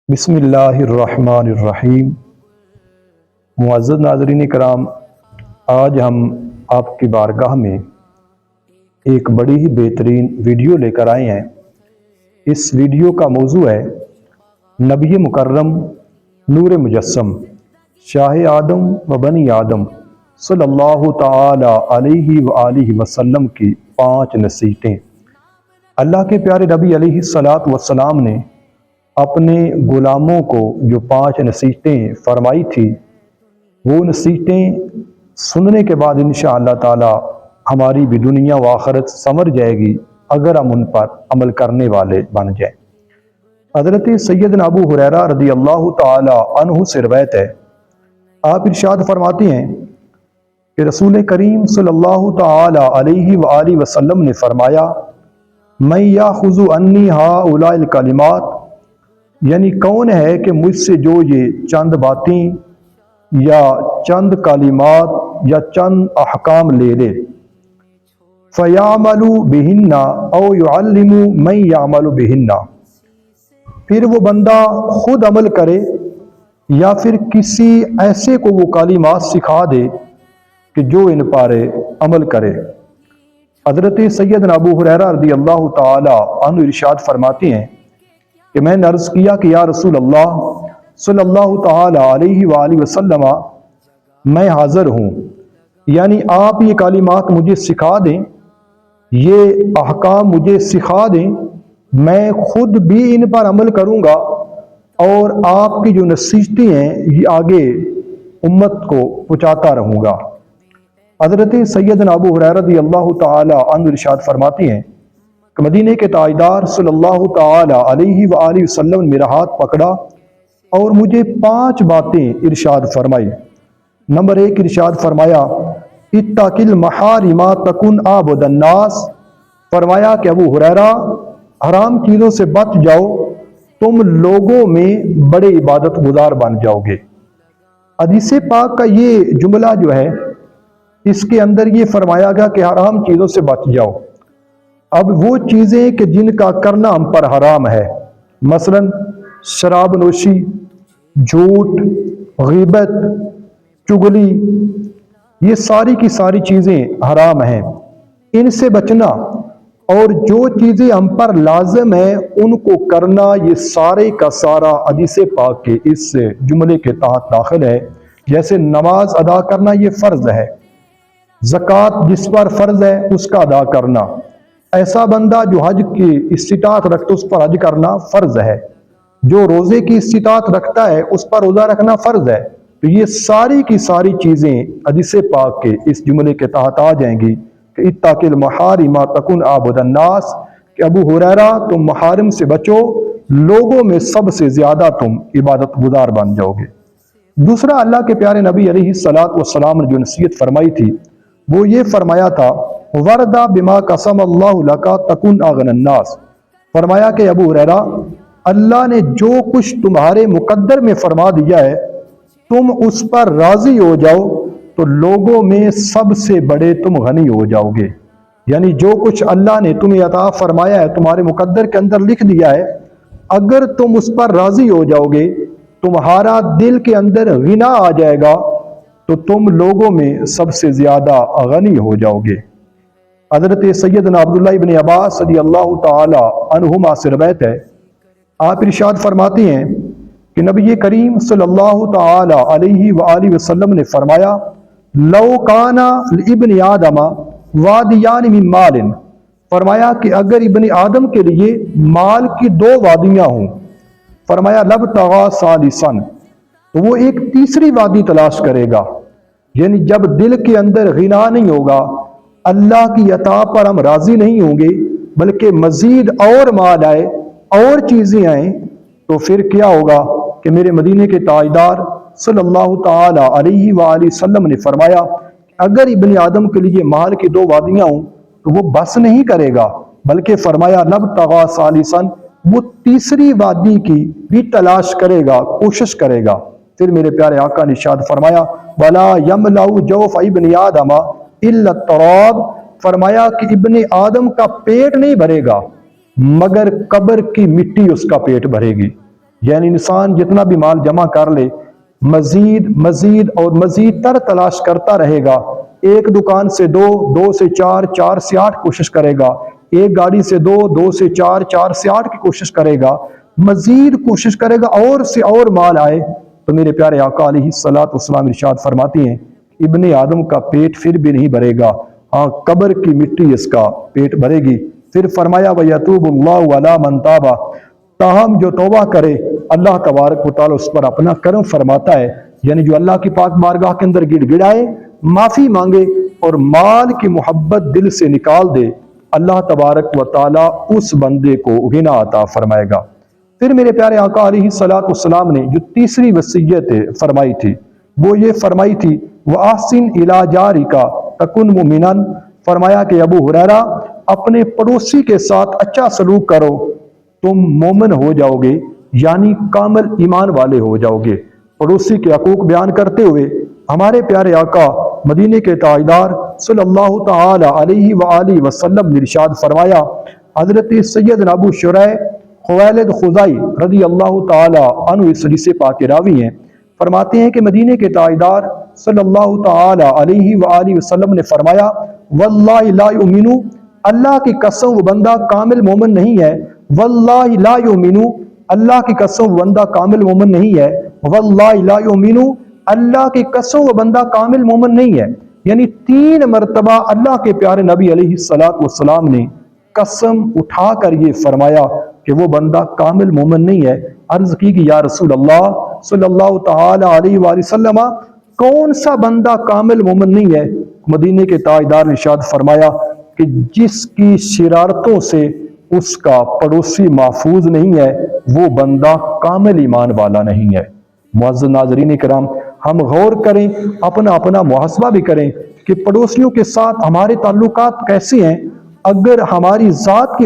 بسم اللہ الرحمن الرحیم۔ معزز ناظرین کرام، آج ہم آپ کی بارگاہ میں ایک بڑی ہی بہترین ویڈیو لے کر آئے ہیں۔ اس ویڈیو کا موضوع ہے نبی مکرم نور مجسم شاہ آدم و بنی آدم صلی اللہ تعالی علیہ وآلہ وسلم کی 5 نصیحتیں۔ اللہ کے پیارے نبی علیہ السلام نے اپنے غلاموں کو جو 5 نصیحتیں فرمائی تھی، وہ نصیحتیں سننے کے بعد انشاءاللہ تعالی ہماری بھی دنیا و آخرت سنور جائے گی اگر ہم ان پر عمل کرنے والے بن جائیں۔ حضرت سیدنا ابو ہریرہ رضی اللہ تعالی عنہ سے روایت ہے، آپ ارشاد فرماتے ہیں کہ رسول کریم صلی اللہ تعالی علیہ وآلہ وسلم نے فرمایا، من یاخذ عنی ہؤلاء الکلمات، یعنی کون ہے کہ مجھ سے جو یہ چند باتیں یا چند کلمات یا چند احکام لے لے، فَيَعْمَلُ بِهِنَّ أَوْ يُعَلِّمُ مَنْ يَعْمَلُ بِهِنَّ، پھر وہ بندہ خود عمل کرے یا پھر کسی ایسے کو وہ کلمات سکھا دے کہ جو ان پر عمل کرے۔ حضرت سیدنا ابو ہریرہ رضی اللہ تعالی عنہ ارشاد فرماتے ہیں کہ میں نے عرض کیا کہ یا رسول اللہ صلی اللہ تعالی علیہ وآلہ وسلم، میں حاضر ہوں، یعنی آپ یہ کلمات مجھے سکھا دیں، یہ احکام مجھے سکھا دیں، میں خود بھی ان پر عمل کروں گا اور آپ کی جو نصیحتیں ہیں یہ آگے امت کو پہنچاتا رہوں گا۔ حضرت سیدنا ابو ہریرہ رضی اللہ تعالی عنہ ارشاد فرماتے ہیں کہ مدینے کے تاجدار صلی اللہ تعالی علیہ وآلہ وسلم نے میرا ہاتھ پکڑا اور مجھے 5 باتیں ارشاد فرمائی۔ نمبر 1 ارشاد فرمایا، اتق المحارم تکن اعبد الناس، فرمایا کہ ابو ہریرہ حرام چیزوں سے بچ جاؤ، تم لوگوں میں بڑے عبادت گزار بن جاؤ گے۔ حدیث پاک کا یہ جملہ جو ہے، اس کے اندر یہ فرمایا گیا کہ حرام چیزوں سے بچ جاؤ۔ اب وہ چیزیں کہ جن کا کرنا ہم پر حرام ہے، مثلا شراب نوشی، جھوٹ، غیبت، چغلی، یہ ساری کی ساری چیزیں حرام ہیں، ان سے بچنا، اور جو چیزیں ہم پر لازم ہیں ان کو کرنا، یہ سارے کا سارا حدیث پاک کے اس جملے کے تحت داخل ہے۔ جیسے نماز ادا کرنا یہ فرض ہے، زکوٰۃ جس پر فرض ہے اس کا ادا کرنا، ایسا بندہ جو حج کی استطاعت رکھتا اس پر حج کرنا فرض ہے، جو روزے کی استطاعت رکھتا ہے اس پر روزہ رکھنا فرض ہے۔ تو یہ ساری کی ساری چیزیں حدیث پاک کے اس جملے کے تحت آ جائیں گی کہ اتق المحارم تکن اعبد الناس، کہ ابو ہریرہ تم محارم سے بچو، لوگوں میں سب سے زیادہ تم عبادت گزار بن جاؤ گے۔ دوسرا، اللہ کے پیارے نبی علیہ السلام نے جو نصیحت فرمائی تھی وہ یہ فرمایا تھا، وَرْضَ بِمَا قَسَمَ اللَّهُ لَكَ تَكُنْ أَغْنَى النَّاسِ، فرمایا کہ ابو ہریرہ اللہ نے جو کچھ تمہارے مقدر میں فرما دیا ہے تم اس پر راضی ہو جاؤ تو لوگوں میں سب سے بڑے تم غنی ہو جاؤ گے۔ یعنی جو کچھ اللہ نے تمہیں عطا فرمایا ہے، تمہارے مقدر کے اندر لکھ دیا ہے، اگر تم اس پر راضی ہو جاؤ گے، تمہارا دل کے اندر غنا آ جائے گا تو تم لوگوں میں سب سے زیادہ غنی ہو جاؤ گے۔ حضرت سیدنا عبداللہ ابن عباس رضی اللہ تعالی عنہما سے روایت ہے، آپ ارشاد فرماتے ہیں کہ نبی کریم صلی اللہ تعالی علیہ وآلہ وسلم نے فرمایا، لو کان لابن آدم وادیان من مال، فرمایا کہ اگر ابن آدم کے لیے مال کی 2 وادیاں ہوں، فرمایا لابتغى ثالثا، تو وہ ایک تیسری وادی تلاش کرے گا۔ یعنی جب دل کے اندر غنا نہیں ہوگا، اللہ کی عطا پر ہم راضی نہیں ہوں گے، بلکہ مزید اور مال آئے، اور چیزیں آئیں، تو پھر کیا ہوگا کہ میرے مدینے کے تاجدار صلی اللہ تعالی علیہ وآلہ وسلم نے فرمایا، اگر ابن آدم کے لیے مال کی 2 وادیاں ہوں تو وہ بس نہیں کرے گا، بلکہ فرمایا لابتغى ثالثا، وہ تیسری وادی کی بھی تلاش کرے گا، کوشش کرے گا۔ پھر میرے پیارے آقا نے ارشاد فرمایا، وَلَا يَمْلَأُ جَوْفَ ابْنِ آدَمَ إِلَّا التُّرَابُ، فرمایا کہ ابن آدم کا پیٹ نہیں بھرے گا مگر قبر کی مٹی اس کا پیٹ بھرے گی۔ یعنی انسان جتنا بھی مال جمع کر لے مزید مزید اور مزید تر تلاش کرتا رہے گا، ایک دکان سے دو، دو سے چار، چار سے آٹھ کوشش کرے گا، ایک گاڑی سے دو، دو سے چار، چار سے آٹھ کی کوشش کرے گا، مزید کوشش کرے گا اور سے اور مال آئے، تو میرے پیارے آقا علیہ الصلوۃ والسلام ارشاد فرماتی ہیں ابن آدم کا پیٹ پھر بھی نہیں بھرے گا، ہاں قبر کی مٹی اس کا پیٹ بھرے گی۔ پھر فرمایا وَيَتُوبُ اللَّهُ عَلَىٰ مَنْ تَابَ، تاہم جو توبہ کرے اللہ تبارک و تعالیٰ اس پر اپنا کرم فرماتا ہے، یعنی جو اللہ کی پاک بارگاہ کے اندر گڑ گڑائے، معافی مانگے اور مال کی محبت دل سے نکال دے، اللہ تبارک و تعالیٰ اس بندے کو غنا عطا فرمائے گا۔ پھر میرے پیارے آقا علیہ الصلوۃ والسلام نے جو تیسری وصیت فرمائی تھی وہ یہ فرمائی تھی وَأَحْسِنْ إِلَىٰ جَارِكَ تَكُنْ مُؤْمِنًا، فرمایا کہ ابو ہریرہ اپنے پڑوسی کے ساتھ اچھا سلوک کرو، تم مومن ہو جاؤ گے، یعنی کامل ایمان والے ہو جاؤ گے۔ پڑوسی کے حقوق بیان کرتے ہوئے ہمارے پیارے آقا مدینے کے تاجدار صلی اللہ تعالی علیہ وآلہ وسلم نے ارشاد فرمایا، حضرت سیدنا ابو شریح خویلد خزائی رضی اللہ تعالی عنہ اس حدیث پاک کے راوی ہیں، فرماتے ہیں کہ مدینے کے تاجدار صلی اللہ تعالی علیہ وآلہ وسلم نے فرمایا واللہ لا یؤمن، اللہ کی قسم وہ بندہ کامل مومن نہیں ہے، واللہ لا یؤمن، اللہ کی قسم وہ بندہ کامل مومن نہیں ہے، واللہ لا یؤمن، اللہ کی قسم وہ بندہ کامل مومن نہیں ہے، یعنی 3 مرتبہ اللہ کے پیارے نبی علیہ الصلوۃ والسلام نے قسم اٹھا کر یہ فرمایا کہ وہ بندہ کامل مومن نہیں ہے۔ عرض کی کہ یا رسول اللہ صلی اللہ تعالی علیہ وآلہ وسلم کون سا بندہ کامل مومن نہیں ہے؟ مدینے کے تاجدار نے ارشاد فرمایا کہ جس کی شرارتوں سے اس کا پڑوسی محفوظ نہیں ہے وہ بندہ کامل ایمان والا نہیں ہے۔ معزز ناظرین کرام، ہم غور کریں، اپنا محاسبہ بھی کریں کہ پڑوسیوں کے ساتھ ہمارے تعلقات کیسے ہیں۔ اگر ہماری ذات کی